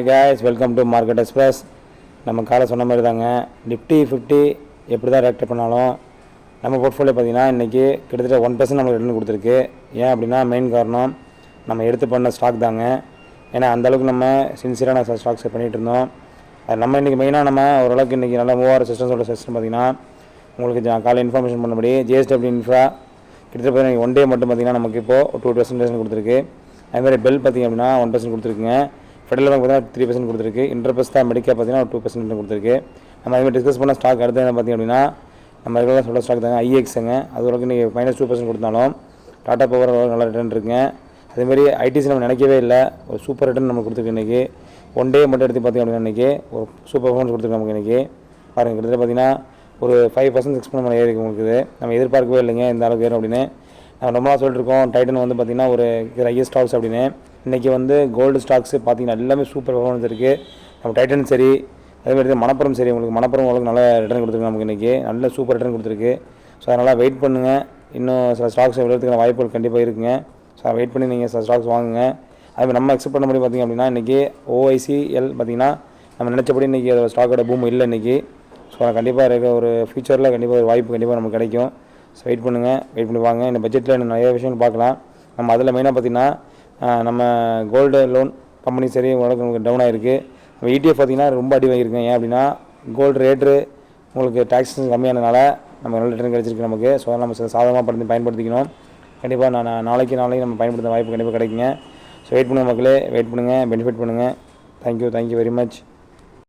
guys, welcome to market express. நம்ம காலை சொன்ன மாதிரி தாங்க, நிஃப்டி 50 எப்படி தான் ரெக்ட் பண்ணாலும் நம்ம போர்ட்ஃபோலியோ பார்த்திங்கன்னா இன்றைக்கி கிட்டத்தட்ட 1% நமக்கு ரிட்டர்ன் கொடுத்துருக்கு. ஏன் அப்படின்னா மெயின் காரணம் நம்ம எடுத்து பண்ண ஸ்டாக் தாங்க. ஏன்னா அந்தளவுக்கு நம்ம சின்சியரான ஸ்டாக்ஸ் பண்ணிகிட்டு இருந்தோம். அது நம்ம இன்றைக்கி மெயினாக நம்ம ஓரளவுக்கு இன்றைக்கி நல்லா மூவாயிரம் சிஸ்டம்ஸோட சிஸ்டம் பார்த்திங்கன்னா உங்களுக்கு காலை இன்ஃபர்மேஷன் பண்ணபடி ஜிஎஸ்டபிள்யூ இன்ஃப்ரா கிட்டத்தட்ட பார்த்தீங்கன்னா ஒன் டே மட்டும் பார்த்திங்கன்னா நமக்கு இப்போது 2% கொடுத்துருக்கு. அதுமாதிரி பெல் பார்த்திங்க அப்படின்னா 1% கொடுத்துருக்குங்க. ஃபெடரல் பேங்க் பார்த்தீங்கன்னா 3% கொடுத்துருக்கு. இன்டர்பஸ்டா மெடிக்கா பார்த்தீங்கன்னா 2% கொடுத்துருக்கு. நம்ம அதுமாதிரி டிஸ்கஸ் பண்ண ஸ்டாக் அடுத்து என்ன பார்த்திங்க அப்படின்னா நம்ம ரெகுலராக சொல்ல ஸ்டாக் தாங்க ஐஎக்ஸுங்க. அது வரைக்கும் இன்றைக்கி -2% கொடுத்தாலும் டாடா பவர் நல்லா ரிட்டர்ன் இருக்குங்க. அதேமாதிரி ஐடிசி நம்ம நினைக்கவே இல்லை, ஒரு சூப்பர் ரிட்டர்ன் நமக்கு கொடுத்துருக்கு. இன்றைக்கி ஒன் டே மட்டும் எடுத்து பார்த்திங்க அப்படின்னா இன்றைக்கி ஒரு சூப்பர் பர்ஃபார்மன்ஸ் கொடுத்துருக்கு நமக்கு. இன்றைக்கி பாருங்கள் கிட்டத்தட்ட பார்த்திங்கன்னா ஒரு 5% 6% நம்ம ஏறி உங்களுக்கு நம்ம எதிர்பார்க்கவே இல்லைங்க இந்த அளவுக்கு ஏறும் அப்படின்னு. நம்ம நம்மளாக சொல்லிட்டு இருக்கோம் டைட்டன் வந்து பார்த்திங்கன்னா ஒரு ஹையஸ்ட் ஸ்டாக்ஸ் அப்படின்னு. இன்றைக்கி வந்து கோல்டு ஸ்டாக்ஸ் பார்த்திங்கன்னா எல்லாமே சூப்பர் பர்ஃபார்மன்ஸ் இருக்குது. நம்ம டைட்டன் சரி, அதேமாதிரி மணப்புறம் சரி, உங்களுக்கு மணப்புறம் உங்களுக்கு நல்ல ரிட்டர்ன் கொடுத்துருக்கு நமக்கு. இன்றைக்கி நல்ல சூப்பர் ரிட்டர்ன் கொடுத்துருக்கு. ஸோ அதனால் வெயிட் பண்ணுங்கள். இன்னும் சில ஸ்டாக்ஸ் விடுறதுக்கான வாய்ப்புகள் கண்டிப்பாக இருக்குங்க. ஸோ வெயிட் பண்ணி நீங்கள் சில ஸ்டாக்ஸ் வாங்குங்க. அதுமாதிரி நம்ம எக்ஸ்பெக்ட் பண்ண முடியும் பார்த்திங்க அப்படின்னா இன்றைக்கி ஓஐசிஎல் பார்த்திங்கன்னா நம்ம நினச்சபடி இன்றைக்கி அதோட ஸ்டாக்கோட பூம் இல்லை இன்றைக்கி. ஸோ கண்டிப்பாக இருக்க ஒரு ஃபியூச்சரில் கண்டிப்பாக ஒரு வாய்ப்பு கண்டிப்பாக நமக்கு கிடைக்கும். ஸோ வெயிட் பண்ணுங்கள், வெயிட் பண்ணி வாங்க. இந்த பட்ஜெட்டில் இன்னும் நிறைய விஷயங்கள் பார்க்கலாம். நம்ம அதில் மெயினாக பார்த்திங்கன்னா நம்ம கோல்டு லோன் கம்பெனி சரி ஓரளவுக்கு நமக்கு டவுன் ஆகிருக்கு. நம்ம இடிஎஃப் பார்த்திங்கன்னா ரொம்ப அடி வாங்கியிருக்கேன். ஏன் அப்படின்னா கோல்டு ரேட்டு உங்களுக்கு டேக்ஸஸ் கம்மியானதுனால நம்ம நல்ல ரிட்டர்ன் கிடச்சிருக்கு நமக்கு. ஸோ அதனால் நம்ம சாதகமாக பயன்படுத்திக்கணும். கண்டிப்பாக நாளைக்கு நம்ம பயன்படுத்த வாய்ப்பு கண்டிப்பாக கிடைக்குங்க. ஸோ வெயிட் பண்ணுங்கள் மக்களே, வெயிட் பண்ணுங்கள், பெனிஃபிட் பண்ணுங்கள். Thank you very much.